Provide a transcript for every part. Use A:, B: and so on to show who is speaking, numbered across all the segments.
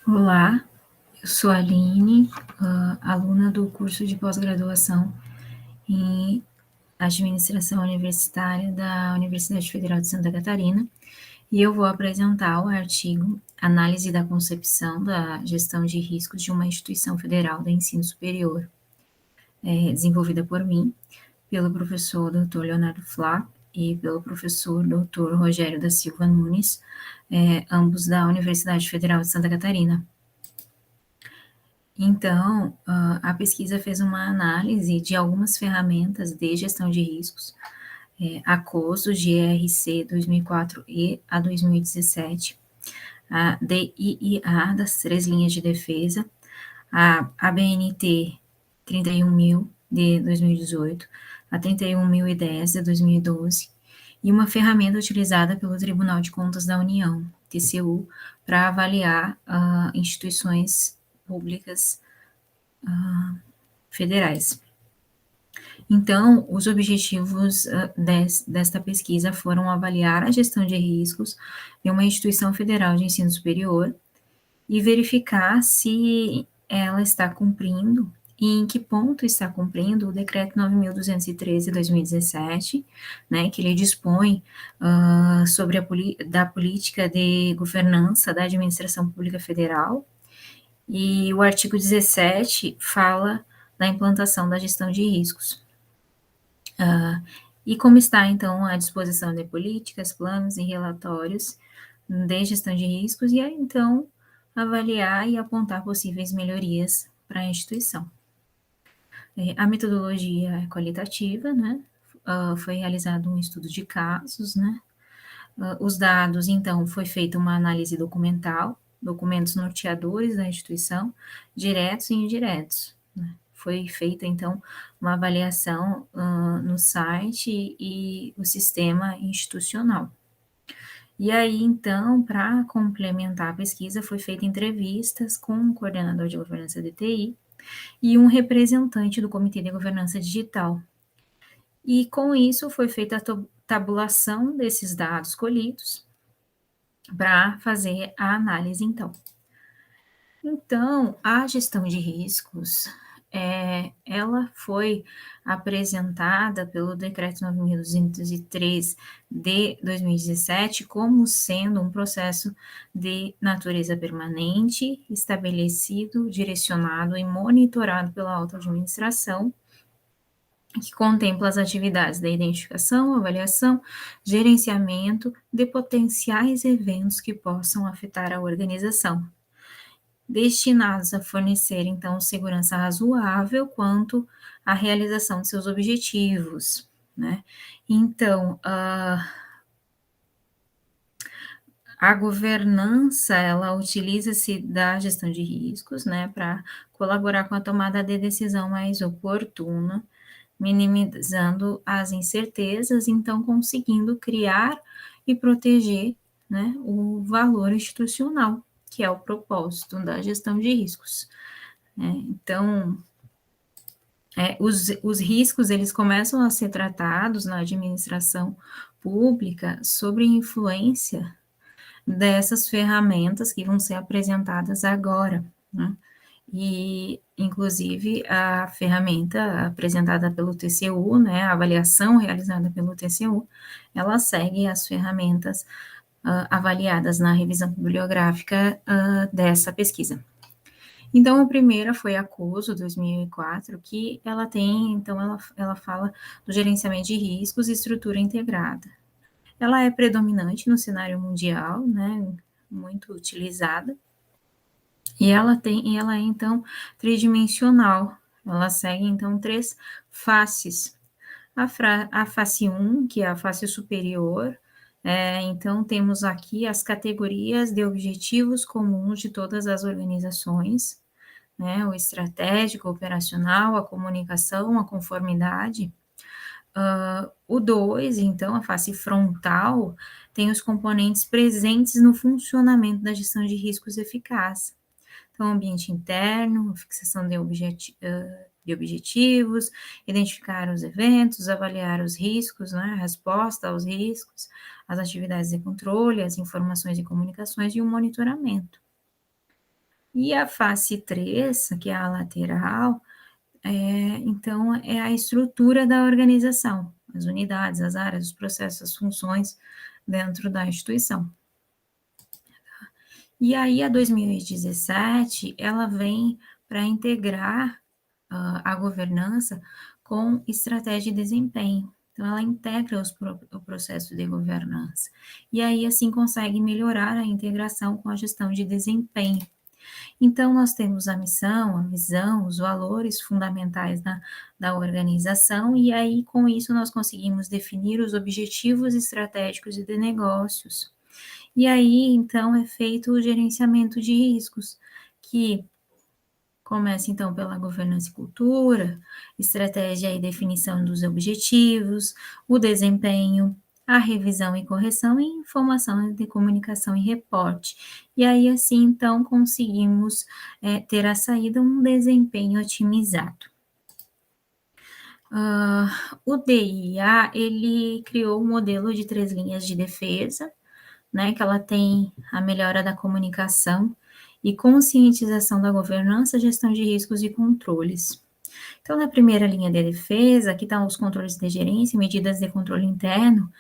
A: Olá, eu sou a Aline, aluna do curso de pós-graduação em Administração Universitária da Universidade Federal de Santa Catarina, e eu vou apresentar o artigo Análise da Concepção da Gestão de Riscos de uma Instituição Federal de Ensino Superior, desenvolvida por mim, pelo professor Dr. Leonardo Flá e pelo professor Dr. Rogério da Silva Nunes, ambos da Universidade Federal de Santa Catarina. Então, a pesquisa fez uma análise de algumas ferramentas de gestão de riscos, a COSO, GRC 2004 e a 2017, a DIIA das 3 linhas de defesa, a ABNT 31.000 de 2018, a 31.010 de 2012, e uma ferramenta utilizada pelo Tribunal de Contas da União, TCU, para avaliar instituições públicas federais. Então, os objetivos desta pesquisa foram avaliar a gestão de riscos de uma instituição federal de ensino superior e verificar se ela está cumprindo e em que ponto está cumprindo o Decreto 9.213 de 2017, né, que ele dispõe sobre da política de governança da administração pública federal, e o artigo 17 fala da implantação da gestão de riscos. E como está, então, à disposição de políticas, planos e relatórios de gestão de riscos, e aí, então, avaliar e apontar possíveis melhorias para a instituição. A metodologia é qualitativa, né? Foi realizado um estudo de casos, né? Os dados, então, foi feita uma análise documental, documentos norteadores da instituição, diretos e indiretos, né? Foi feita, então, uma avaliação no site e o sistema institucional. E aí, então, para complementar a pesquisa, foi feita entrevistas com um coordenador de governança de TI e um representante do Comitê de Governança Digital. E com isso foi feita a tabulação desses dados colhidos para fazer a análise, então. Então, a gestão de riscos, ela foi apresentada pelo Decreto 9.203 de 2017 como sendo um processo de natureza permanente, estabelecido, direcionado e monitorado pela auto-administração, que contempla as atividades da identificação, avaliação, gerenciamento de potenciais eventos que possam afetar a organização, destinados a fornecer, então, segurança razoável quanto à realização de seus objetivos, né? Então, a governança, ela utiliza-se da gestão de riscos, né, para colaborar com a tomada de decisão mais oportuna, minimizando as incertezas, então conseguindo criar e proteger, né, o valor institucional, que é o propósito da gestão de riscos. Então, os riscos, eles começam a ser tratados na administração pública sobre influência dessas ferramentas que vão ser apresentadas agora, né? E, inclusive, a ferramenta apresentada pelo TCU, né, a avaliação realizada pelo TCU, ela segue as ferramentas avaliadas na revisão bibliográfica dessa pesquisa. Então, a primeira foi a COSO 2004, que ela tem, então, ela fala do gerenciamento de riscos e estrutura integrada. Ela é predominante no cenário mundial, né, muito utilizada, e ela é, então, tridimensional. Ela segue, então, 3 faces. A face 1, que é a face superior, então temos aqui as categorias de objetivos comuns de todas as organizações, né, o estratégico, o operacional, a comunicação, a conformidade. O 2, então, a face frontal, tem os componentes presentes no funcionamento da gestão de riscos eficaz. Então, ambiente interno, fixação de objetivos, identificar os eventos, avaliar os riscos, né, a resposta aos riscos, as atividades de controle, as informações e comunicações e o monitoramento. E a face 3, que é a lateral, então, é a estrutura da organização, as unidades, as áreas, os processos, as funções dentro da instituição. E aí, a 2017, ela vem para integrar a governança com estratégia e desempenho. Então, ela integra o processo de governança. E aí, assim, consegue melhorar a integração com a gestão de desempenho. Então, nós temos a missão, a visão, os valores fundamentais da organização, e aí, com isso, nós conseguimos definir os objetivos estratégicos e de negócios. E aí, então, é feito o gerenciamento de riscos, que começa, então, pela governança e cultura, estratégia e definição dos objetivos, o desempenho, a revisão e correção e informação de comunicação e reporte. E aí, assim, então, conseguimos ter a saída um desempenho otimizado. O DIA, ele criou um modelo de 3 linhas de defesa, né, que ela tem a melhora da comunicação e conscientização da governança, gestão de riscos e controles. Então, na primeira linha de defesa, aqui estão os controles de gerência, medidas de controle interno.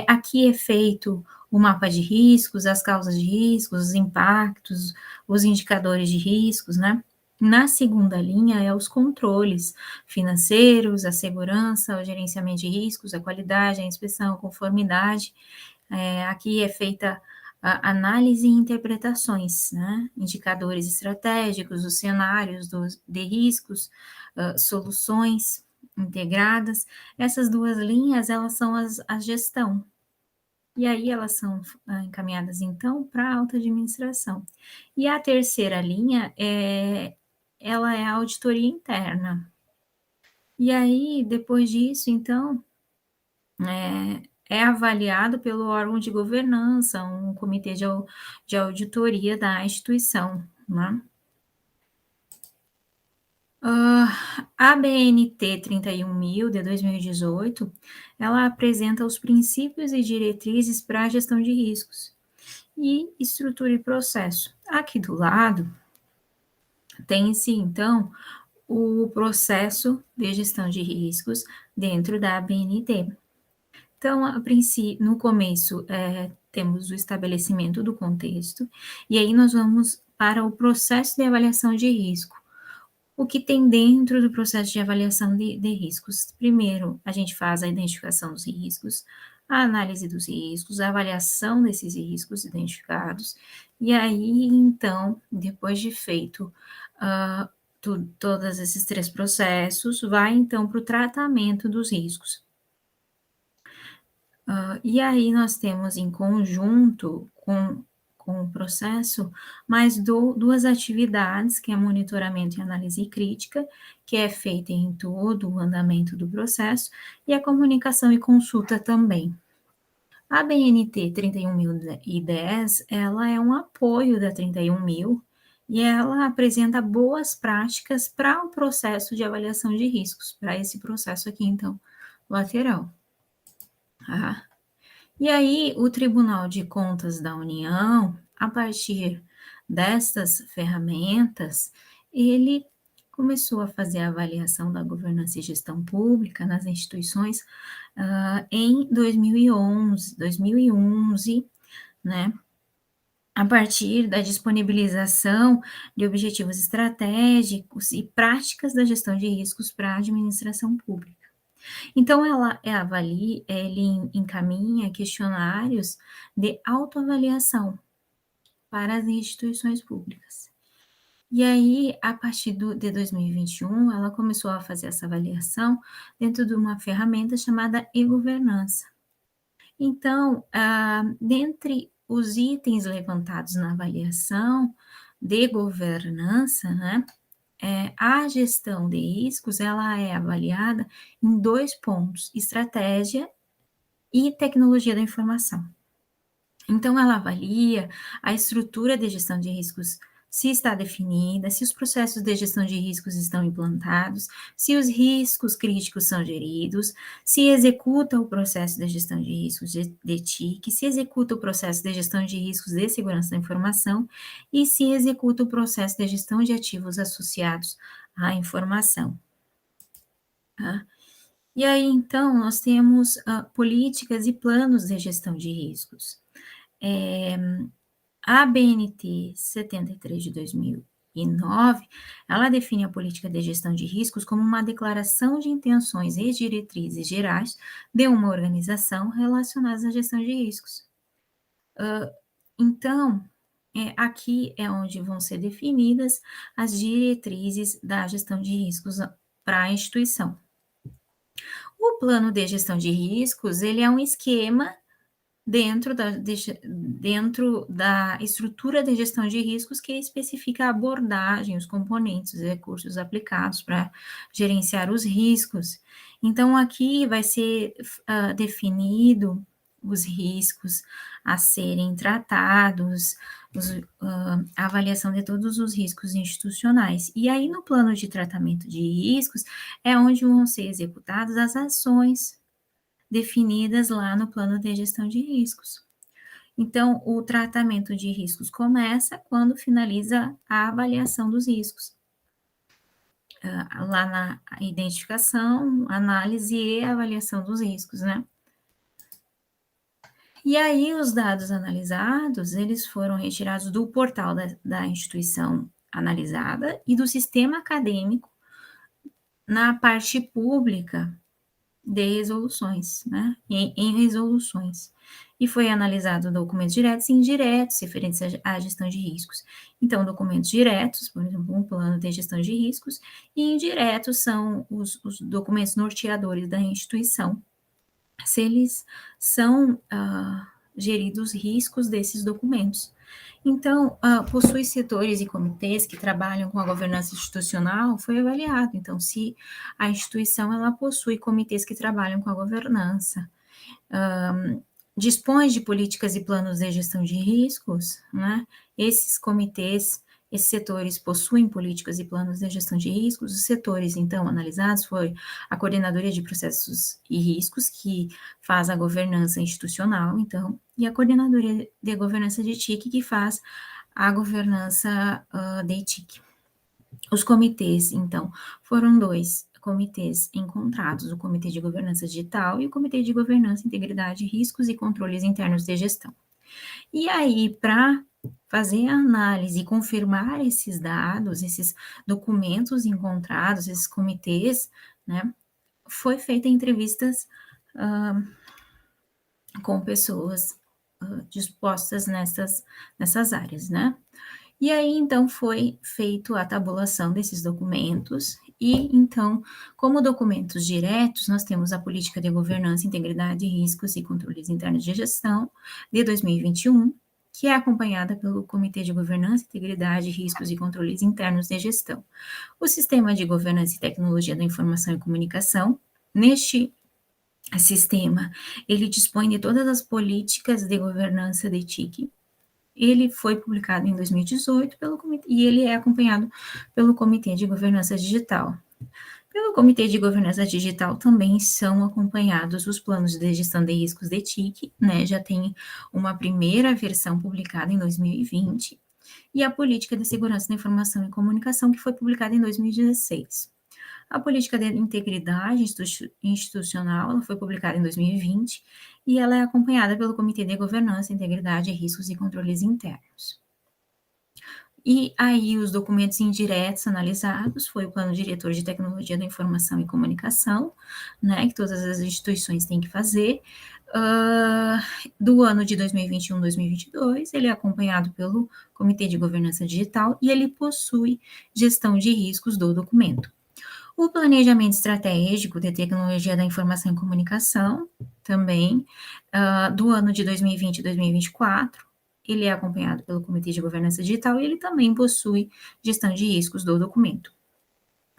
A: Aqui é feito o mapa de riscos, as causas de riscos, os impactos, os indicadores de riscos, né? Na segunda linha é os controles financeiros, a segurança, o gerenciamento de riscos, a qualidade, a inspeção, a conformidade. Aqui é feita a análise e interpretações, né? Indicadores estratégicos, os cenários de riscos, soluções integradas. Essas 2 linhas, elas são a gestão. E aí elas são encaminhadas, então, para a alta administração. E a terceira linha, ela é a auditoria interna. E aí, depois disso, então, é avaliado pelo órgão de governança, um comitê de auditoria da instituição, né? A BNT 31.000 de 2018, ela apresenta os princípios e diretrizes para a gestão de riscos e estrutura e processo. Aqui do lado, tem-se, então, o processo de gestão de riscos dentro da BNT. Então, no começo, temos o estabelecimento do contexto, e aí nós vamos para o processo de avaliação de risco. O que tem dentro do processo de avaliação de riscos? Primeiro, a gente faz a identificação dos riscos, a análise dos riscos, a avaliação desses riscos identificados, e aí, então, depois de feito todos esses 3 processos, vai, então, para o tratamento dos riscos. E aí nós temos em conjunto com o processo mais 2 atividades, que é monitoramento e análise crítica, que é feita em todo o andamento do processo, e a comunicação e consulta também. A BNT 31.010, ela é um apoio da 31.000 e ela apresenta boas práticas para o processo de avaliação de riscos, para esse processo aqui, então, lateral. Tá? E aí, o Tribunal de Contas da União, a partir destas ferramentas, ele começou a fazer a avaliação da governança e gestão pública nas instituições em 2011, né? A partir da disponibilização de objetivos estratégicos e práticas da gestão de riscos para a administração pública. Então, ele encaminha questionários de autoavaliação para as instituições públicas. E aí, a partir de 2021, ela começou a fazer essa avaliação dentro de uma ferramenta chamada e-governança. Então, dentre os itens levantados na avaliação de governança, né, a gestão de riscos, ela é avaliada em 2 pontos: estratégia e tecnologia da informação. Então, ela avalia a estrutura de gestão de riscos se está definida, se os processos de gestão de riscos estão implantados, se os riscos críticos são geridos, se executa o processo de gestão de riscos de TIC, se executa o processo de gestão de riscos de segurança da informação e se executa o processo de gestão de ativos associados à informação. Tá? E aí, então, nós temos políticas e planos de gestão de riscos. A BNT 73 de 2009, ela define a política de gestão de riscos como uma declaração de intenções e diretrizes gerais de uma organização relacionadas à gestão de riscos. Então, aqui é onde vão ser definidas as diretrizes da gestão de riscos para a instituição. O plano de gestão de riscos, ele é um esquema dentro da estrutura de gestão de riscos que especifica a abordagem, os componentes, os recursos aplicados para gerenciar os riscos. Então, aqui vai ser definido os riscos a serem tratados, a avaliação de todos os riscos institucionais. E aí, no plano de tratamento de riscos, é onde vão ser executadas as ações definidas lá no plano de gestão de riscos. Então, o tratamento de riscos começa quando finaliza a avaliação dos riscos. Lá na identificação, análise e avaliação dos riscos, né? E aí, os dados analisados, eles foram retirados do portal da instituição analisada e do sistema acadêmico na parte pública de resoluções, né? Em resoluções. E foi analisado documentos diretos e indiretos referentes à gestão de riscos. Então, documentos diretos, por exemplo, um plano de gestão de riscos, e indiretos são os documentos norteadores da instituição, se eles são geridos riscos desses documentos. Então, possui setores e comitês que trabalham com a governança institucional, foi avaliado. Então, se a instituição ela possui comitês que trabalham com a governança, dispõe de políticas e planos de gestão de riscos, né? Esses comitês, esses setores possuem políticas e planos de gestão de riscos. Os setores, então, analisados foi a Coordenadoria de Processos e Riscos, que faz a governança institucional, então, e a Coordenadoria de Governança de TIC, que faz a governança de TIC. Os comitês, então, foram 2 comitês encontrados, o Comitê de Governança Digital e o Comitê de Governança, Integridade, Riscos e Controles Internos de Gestão. E aí, para fazer a análise e confirmar esses dados, esses documentos encontrados, esses comitês, né, foi feita entrevistas com pessoas dispostas nessas áreas, né? E aí, então, foi feita a tabulação desses documentos, e então, como documentos diretos, nós temos a Política de Governança, Integridade, Riscos e Controles Internos de Gestão, de 2021, que é acompanhada pelo Comitê de Governança, Integridade, Riscos e Controles Internos de Gestão. O Sistema de Governança e Tecnologia da Informação e Comunicação, neste sistema, ele dispõe de todas as políticas de governança de TIC. Ele foi publicado em 2018 pelo comitê, e ele é acompanhado pelo Comitê de Governança Digital. Pelo Comitê de Governança Digital também são acompanhados os planos de gestão de riscos de TIC, né? Já tem uma primeira versão publicada em 2020, e a Política de Segurança da Informação e Comunicação, que foi publicada em 2016. A Política de Integridade Institucional, ela foi publicada em 2020, e ela é acompanhada pelo Comitê de Governança, Integridade, Riscos e Controles Internos. E aí, os documentos indiretos analisados foi o Plano Diretor de Tecnologia da Informação e Comunicação, né, que todas as instituições têm que fazer, do ano de 2021-2022, ele é acompanhado pelo Comitê de Governança Digital e ele possui gestão de riscos do documento. O planejamento estratégico de tecnologia da informação e comunicação, também, do ano de 2020 e 2024, ele é acompanhado pelo Comitê de Governança Digital e ele também possui gestão de riscos do documento.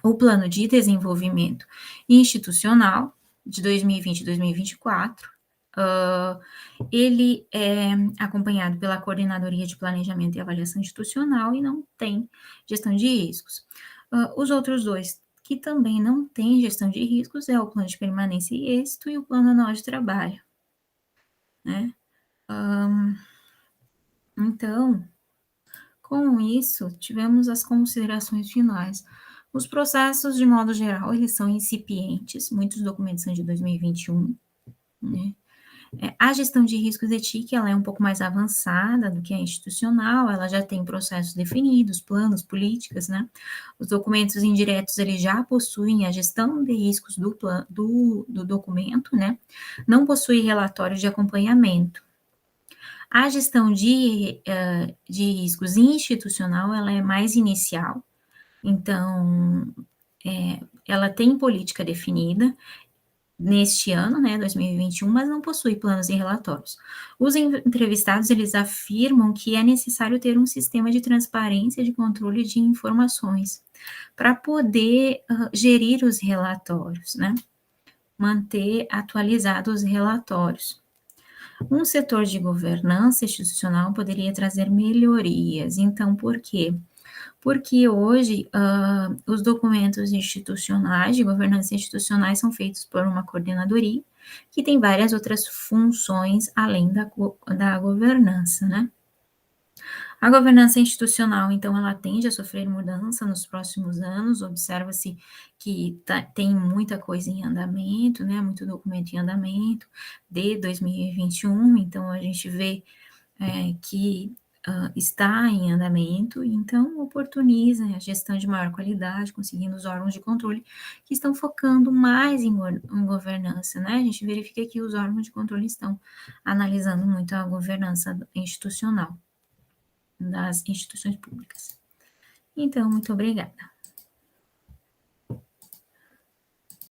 A: O Plano de Desenvolvimento Institucional, de 2020 e 2024, Ele é acompanhado pela Coordenadoria de Planejamento e Avaliação Institucional e não tem gestão de riscos. Os outros dois que também não têm gestão de riscos é o Plano de Permanência e Êxito e o Plano Anual de Trabalho, né? Então, com isso, tivemos as considerações finais. Os processos, de modo geral, eles são incipientes, muitos documentos são de 2021, né? A gestão de riscos e TIC, ela é um pouco mais avançada do que a institucional, ela já tem processos definidos, planos, políticas, né? Os documentos indiretos, eles já possuem a gestão de riscos do documento, né? Não possui relatório de acompanhamento. A gestão de riscos institucional, ela é mais inicial, então, ela tem política definida neste ano, né, 2021, mas não possui planos e relatórios. Os entrevistados, eles afirmam que é necessário ter um sistema de transparência, de controle de informações, para poder gerir os relatórios, né, manter atualizados os relatórios. Um setor de governança institucional poderia trazer melhorias. Então, por quê? Porque hoje os documentos institucionais, de governança institucionais, são feitos por uma coordenadoria, que tem várias outras funções além da governança, né? A governança institucional, então, ela tende a sofrer mudança nos próximos anos, observa-se que tem muita coisa em andamento, né, muito documento em andamento, de 2021, então a gente vê que está em andamento, então oportuniza a gestão de maior qualidade, conseguindo os órgãos de controle que estão focando mais em governança, né, a gente verifica que os órgãos de controle estão analisando muito a governança institucional das instituições públicas. Então, muito obrigada.